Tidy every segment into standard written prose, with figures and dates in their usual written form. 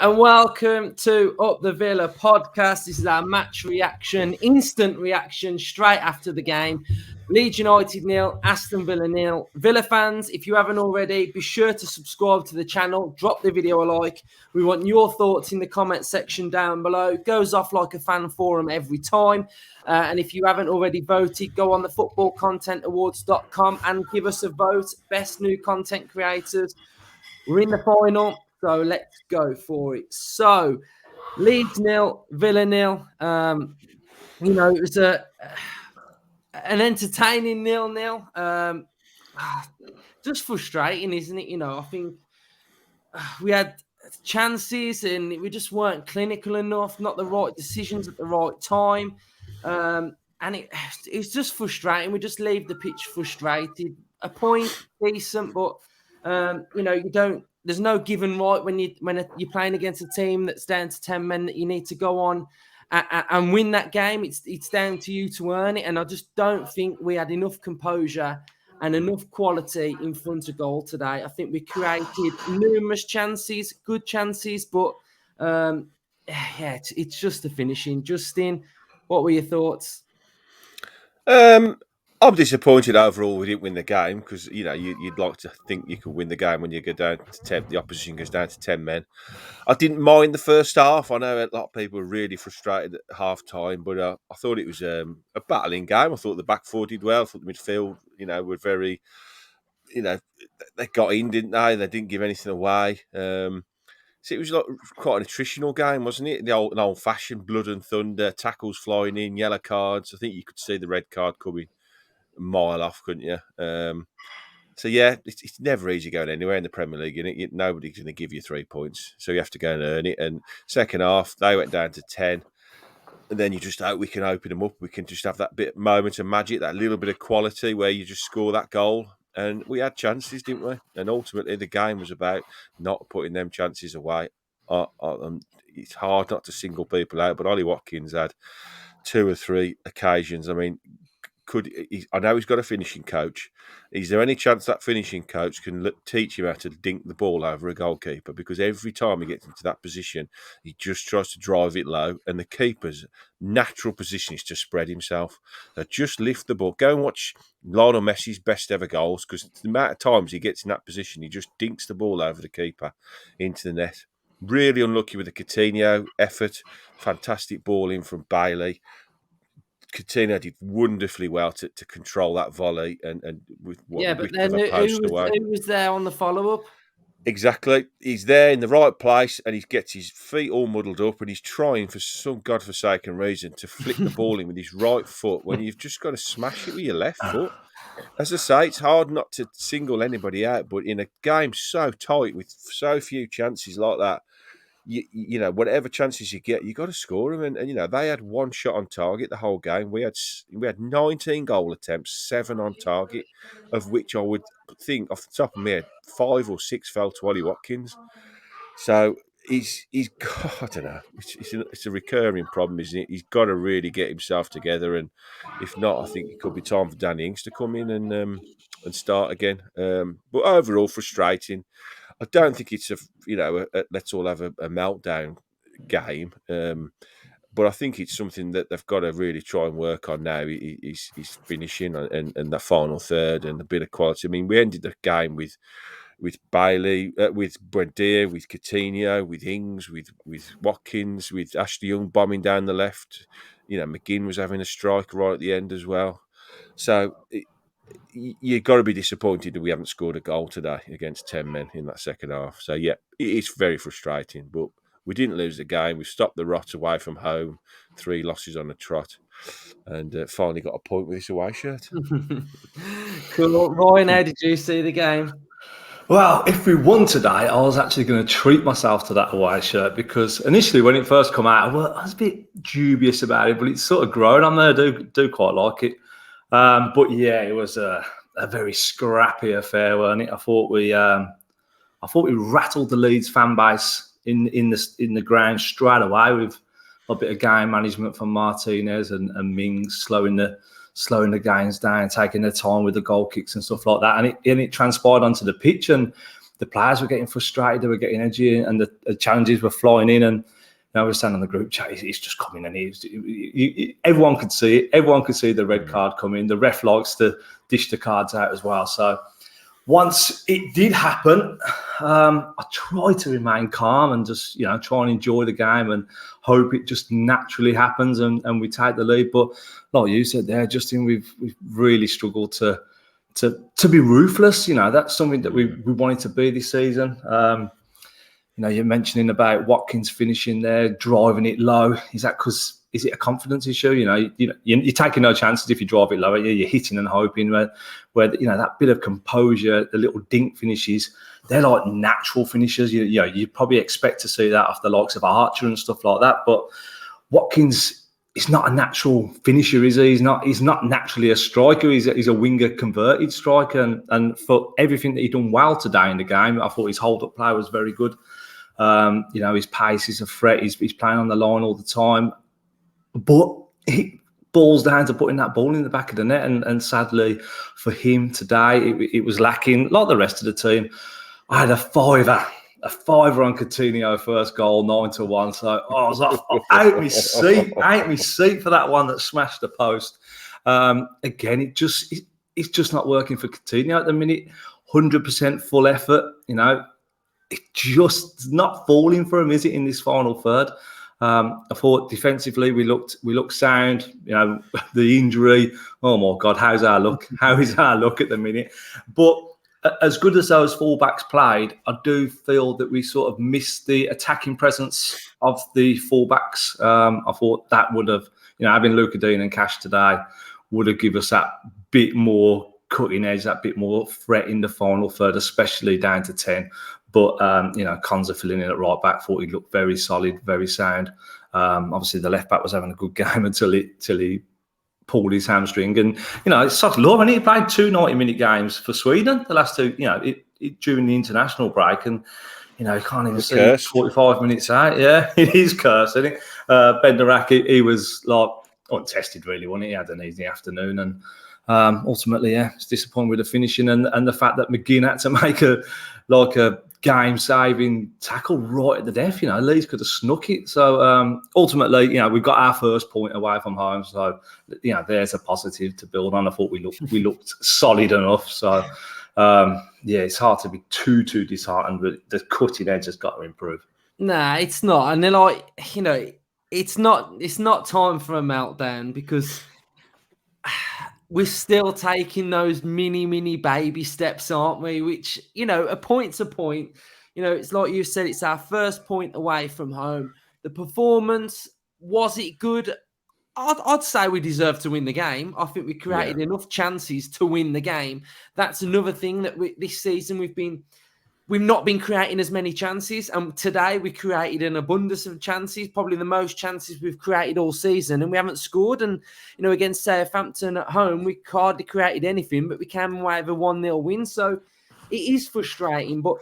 and welcome to Up the Villa podcast. This is our match reaction, instant reaction straight after the game. Leeds United 0, Aston Villa 0. Villa fans, if you haven't already, be sure to subscribe to the channel. Drop the video a like. We want your thoughts in the comment section down below. It goes off like a fan forum every time. And if you haven't already voted, go on the footballcontentawards.com and give us a vote. Best new content creators. We're in the final. So let's go for it. So Leeds 0, Villa 0. It was an entertaining 0-0. Just frustrating, isn't it? I think we had chances and we just weren't clinical enough, not the right decisions at the right time. And it's just frustrating. We just leave the pitch frustrated. A point, decent, but you don't. There's no given right when you're playing against a team that's down to 10 men that you need to go on and win that game. It's down to you to earn it, and I just don't think we had enough composure and enough quality in front of goal today. I think we created numerous chances, good chances, but it's just the finishing. Justin, what were your thoughts? I'm disappointed overall we didn't win the game because, you'd like to think you could win the game when you go down to 10, the opposition goes down to 10 men. I didn't mind the first half. I know a lot of people were really frustrated at half time, but I thought it was a battling game. I thought the back four did well. I thought the midfield, were very, they got in, didn't they? They didn't give anything away. So it was like quite an attritional game, wasn't it? An old-fashioned blood and thunder, tackles flying in, yellow cards. I think you could see the red card coming a mile off, couldn't you? It's never easy going anywhere in the Premier League, innit? Nobody's going to give you 3 points, so you have to go and earn it. And second half, they went down to 10, and then you just hope we can open them up. We can just have that moment of magic, that little bit of quality where you just score that goal. And we had chances, didn't we? And ultimately, the game was about not putting them chances away. It's hard not to single people out, but Ollie Watkins had 2 or 3 occasions. I mean, I know he's got a finishing coach. Is there any chance that finishing coach can teach him how to dink the ball over a goalkeeper? Because every time he gets into that position, he just tries to drive it low, and the keeper's natural position is to spread himself. So just lift the ball. Go and watch Lionel Messi's best ever goals, because the amount of times he gets in that position, he just dinks the ball over the keeper into the net. Really unlucky with the Coutinho effort. Fantastic ball in from Bailey. Coutinho did wonderfully well to control that volley and with what but then who was there on the follow-up? Exactly. He's there in the right place and he gets his feet all muddled up and he's trying for some godforsaken reason to flick the ball in with his right foot when you've just got to smash it with your left foot. As I say, it's hard not to single anybody out, but in a game so tight with so few chances like that, whatever chances you get, you got to score them. And they had 1 shot on target the whole game. We had 19 goal attempts, 7 on target, of which I would think off the top of my head 5 or 6 fell to Ollie Watkins. So he's got, I don't know. It's a recurring problem, isn't it? He's got to really get himself together, and if not, I think it could be time for Danny Ings to come in and start again. But overall, frustrating. I don't think it's a let's all have a meltdown game, but I think it's something that they've got to really try and work on now. He's finishing and the final third and a bit of quality. I mean, we ended the game with Bailey, with Buendia, with Coutinho, with Ings, with Watkins, with Ashley Young bombing down the left. McGinn was having a strike right at the end as well. So you've got to be disappointed that we haven't scored a goal today against 10 men in that second half. So, it's very frustrating. But we didn't lose the game. We stopped the rot away from home, 3 losses on the trot, and finally got a point with this away shirt. Cool. Ryan, how did you see the game? Well, if we won today, I was actually going to treat myself to that away shirt because initially when it first came out, I was a bit dubious about it, but it's sort of grown on there. I do quite like it. But it was a very scrappy affair, wasn't it? I thought we rattled the Leeds fan base in the ground straight away with a bit of game management from Martinez and Mings slowing the games down, taking their time with the goal kicks and stuff like that. And it transpired onto the pitch. And the players were getting frustrated, they were getting edgy, and the challenges were flying in. And I was saying on the group chat, he's just coming, and everyone could see it. Everyone could see the red card coming. The ref likes to dish the cards out as well. So once it did happen, I tried to remain calm and just, try and enjoy the game and hope it just naturally happens and we take the lead. But like you said there, Justin, we've really struggled to be ruthless. That's something that we wanted to be this season. You're mentioning about Watkins finishing there, driving it low. Is it a confidence issue? You're taking no chances if you drive it low. You're hitting and hoping where that bit of composure, the little dink finishes, they're like natural finishes. You probably expect to see that off the likes of Archer and stuff like that. But Watkins is not a natural finisher, is he? He's not naturally a striker. He's a winger converted striker. And for everything that he done well today in the game, I thought his hold-up play was very good. His pace is a threat. He's playing on the line all the time. But he balls down to putting that ball in the back of the net. And sadly for him today, it was lacking. Like the rest of the team, I had a fiver on Coutinho first goal, 9-1. So I was like, out my seat for that one that smashed the post. Again, it's just not working for Coutinho at the minute. 100% full effort, it's just not falling for him, is it, in this final third? I thought defensively we looked sound. The injury. Oh my God, how is our luck at the minute? But as good as those fullbacks played, I do feel that we sort of missed the attacking presence of the fullbacks. I thought that would have, having Luca Dean and Cash today would have given us that bit more cutting edge, that bit more threat in the final third, especially down to 10. But, Konza filling in at right back, thought he looked very solid, very sound. Obviously, the left back was having a good game until he pulled his hamstring. And, it's such love. And he played 2 90-minute games for Sweden, the last 2, during the international break. And, you can't even see 45 minutes out. Yeah, it is cursed, isn't it? Benderak, he was like untested, really, wasn't he? He had an easy afternoon. And ultimately, it's disappointed with the finishing and the fact that McGinn had to make a game-saving tackle right at the death. Leeds could have snuck it. So ultimately, we've got our first point away from home. So there's a positive to build on. I thought we looked solid enough. So it's hard to be too disheartened, but the cutting edge has got to improve. Nah, it's not. And then it's not time for a meltdown because we're still taking those mini baby steps, aren't we? Which, a point's a point. It's like you said, it's our first point away from home. The performance, was it good? I'd say we deserve to win the game. I think we created enough chances to win the game. That's another thing that this season we've not been creating as many chances. And today we created an abundance of chances, probably the most chances we've created all season, and we haven't scored. And, against Southampton at home, we hardly created anything, but we came away with a 1-0 win. So it is frustrating. But,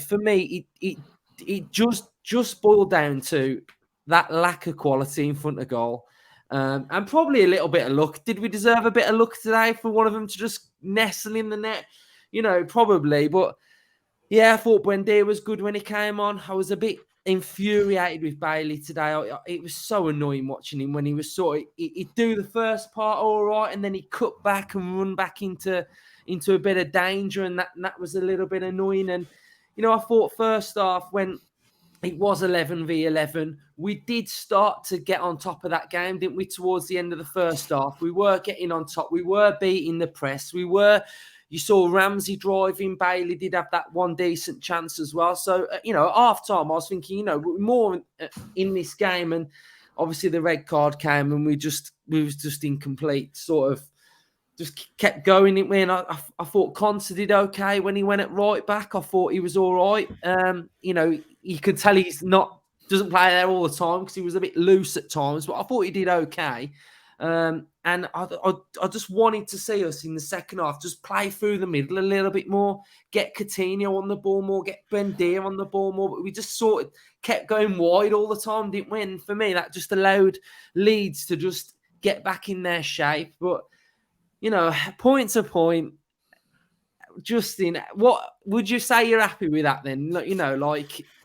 for me, it just boiled down to that lack of quality in front of goal. And probably a little bit of luck. Did we deserve a bit of luck today for one of them to just nestle in the net? Probably. But yeah, I thought Buendia was good when he came on. I was a bit infuriated with Bailey today. It was so annoying watching him when he was he'd do the first part all right, and then he cut back and run back into a bit of danger, and that was a little bit annoying. And, I thought first half when it was 11v11, we did start to get on top of that game, didn't we, towards the end of the first half? We were getting on top. We were beating the press. You saw Ramsey driving. Bailey did have that one decent chance as well. So, at half-time, I was thinking, we're more in this game. And obviously the red card came and we was just incomplete, sort of just kept going. And I thought Konsa did okay when he went at right back. I thought he was all right. You could tell doesn't play there all the time because he was a bit loose at times, but I thought he did okay. And I just wanted to see us in the second half just play through the middle a little bit more, get Coutinho on the ball more, get Buendia on the ball more. But we just sort of kept going wide all the time, didn't we? And for me, that just allowed Leeds to just get back in their shape. But, point to point, Justin, what would you say you're happy with that then?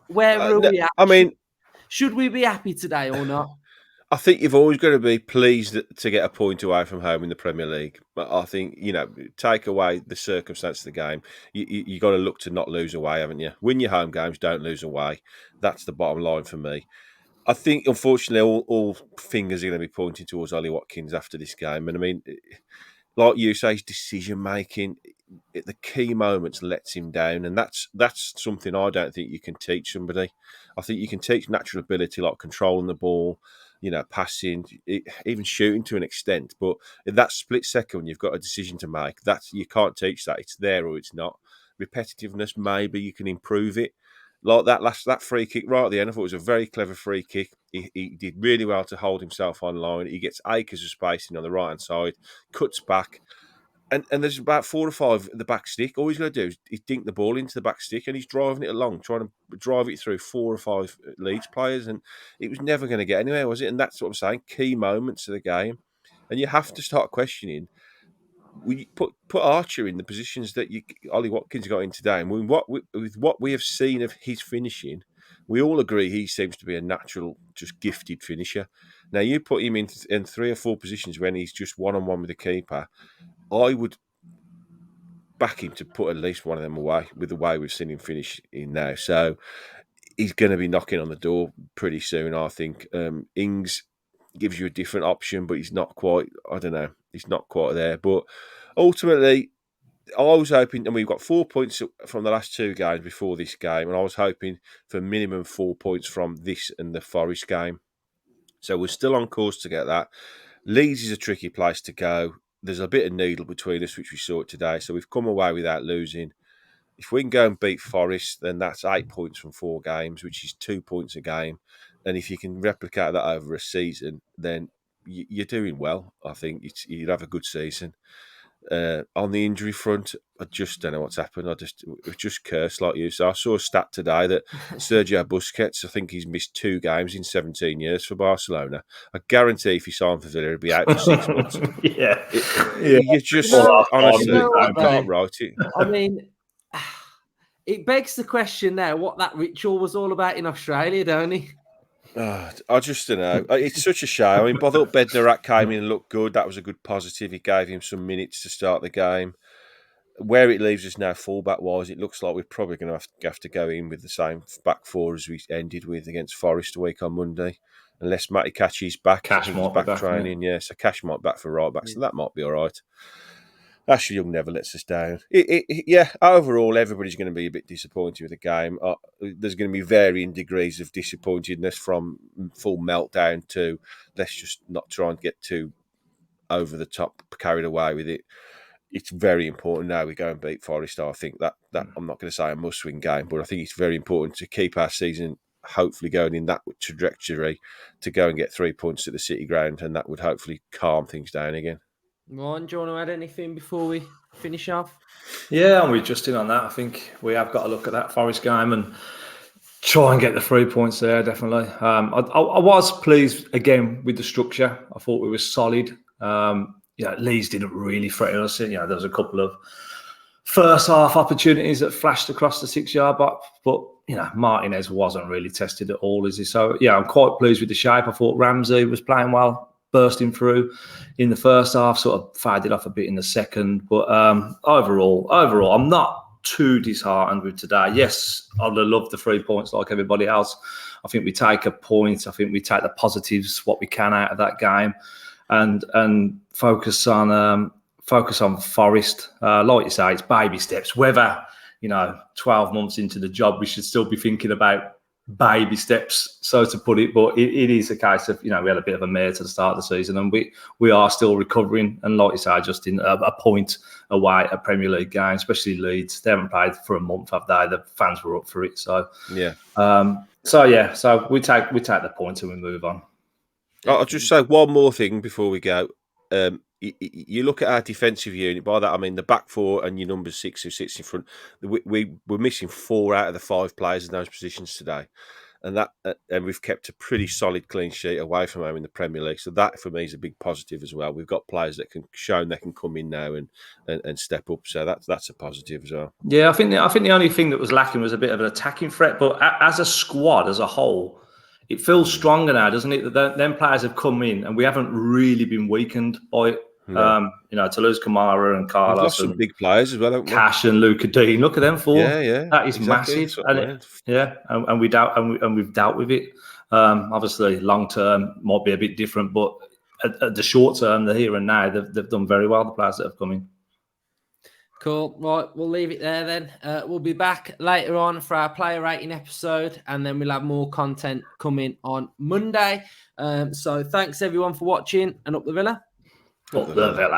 Where are No, we at? I mean, should we be happy today or not? I think you've always got to be pleased to get a point away from home in the Premier League. But I think, take away the circumstance of the game, you got to look to not lose away, haven't you? Win your home games, don't lose away. That's the bottom line for me. I think, unfortunately, all fingers are going to be pointing towards Ollie Watkins after this game. And I mean, like you say, his decision making at the key moments lets him down, and that's something I don't think you can teach somebody. I think you can teach natural ability like controlling the ball, passing, even shooting to an extent. But in that split second, you've got a decision to make. You can't teach that. It's there or it's not. Repetitiveness, maybe you can improve it. Like that free kick right at the end, I thought it was a very clever free kick. He did really well to hold himself on line. He gets acres of spacing on the right hand side, cuts back, and there's about 4 or 5 at the back stick. All he's got to do is dink the ball into the back stick, and he's driving it along, trying to drive it through 4 or 5 Leeds players, and it was never going to get anywhere, was it? And that's what I'm saying. Key moments of the game, and you have to start questioning. We put Archer in the positions that Ollie Watkins got in today, and with what we have seen of his finishing, we all agree he seems to be a natural, just gifted finisher. Now you put him in 3 or 4 positions when he's just one-on-one with the keeper. I would back him to put at least one of them away with the way we've seen him finish in now. So he's going to be knocking on the door pretty soon, I think. Ings gives you a different option, but he's not quite, I don't know, he's not quite there. But ultimately, I was hoping, and we've got 4 points from the last 2 games before this game, and I was hoping for minimum 4 points from this and the Forest game. So we're still on course to get that. Leeds is a tricky place to go. There's a bit of needle between us, which we saw today. So we've come away without losing. If we can go and beat Forest, then that's 8 points from 4 games, which is 2 points a game. And if you can replicate that over a season, then you're doing well. I think you'd have a good season. On the injury front, I just don't know what's happened. It was just cursed like you. So I saw a stat today that Sergio Busquets, I think he's missed 2 games in 17 years for Barcelona. I guarantee if he signed for Villa, he'd be out for 6 months. You just, honestly, you can't write it. I mean, it begs the question now what that ritual was all about in Australia, don't it? I just don't know. It's such a shame. I mean, I thought Bednarak came in and looked good. That was a good positive. He gave him some minutes to start the game. Where it leaves us now, fullback-wise, it looks like we're probably going to have to go in with the same back 4 as we ended with against Forest a week on Monday. Unless Matty Catchy's back. Cash might back be back, training, yeah. So Cash might back for right back, so that might be all right. Ashley Young never lets us down. Overall, everybody's going to be a bit disappointed with the game. There's going to be varying degrees of disappointedness from full meltdown to let's just not try and get too over the top, carried away with it. It's very important now we go and beat Forest. I think that I'm not going to say a must-win game, but I think it's very important to keep our season hopefully going in that trajectory to go and get 3 points at the City Ground, and that would hopefully calm things down again. Ron, do you want to add anything before we finish off? Yeah, I'm with Justin on that. I think we have got to look at that Forest game and try and get the 3 points there, definitely. I was pleased, again, with the structure. I thought we were solid. Leeds didn't really threaten us. There was a couple of first half opportunities that flashed across the 6-yard box, but Martinez wasn't really tested at all, is he? So, I'm quite pleased with the shape. I thought Ramsey was playing well, bursting through in the first half, sort of faded off a bit in the second. But overall, I'm not too disheartened with today. Yes, I'd love the 3 points like everybody else. I think we take a point. I think we take the positives, what we can out of that game, and focus on Forest. Like you say, it's baby steps. Whether 12 months into the job, we should still be thinking about baby steps, so to put it. But it is a case of we had a bit of a mare to the start of the season, and we are still recovering. And like you say, just in a point away at Premier League game, especially Leeds, they haven't played for a month, have they? The fans were up for it, so yeah. So we take the point and we move on. I'll just say one more thing before we go. You look at our defensive unit. By that I mean the back 4 and your number 6 who sits in front. We were missing 4 out of the 5 players in those positions today, and we've kept a pretty solid clean sheet away from home in the Premier League. So that for me is a big positive as well. We've got players that can show they can come in now and step up. So that's a positive as well. Yeah, I think the only thing that was lacking was a bit of an attacking threat. But as a squad, as a whole, it feels stronger now, doesn't it? That them players have come in, and we haven't really been weakened by it. No. To lose Kamara and Carlos, we've lost some big players as well, haven't we? Cash and Luca Dean. Look at them four. Yeah, that is exactly. massive. And we've dealt with it. Obviously, long term might be a bit different, but at the short term, the here and now, they've done very well. The players that have come in. Cool. Right, we'll leave it there then. We'll be back later on for our player rating episode, and then we'll have more content coming on Monday. So thanks everyone for watching, and up the Villa. Up the Villa.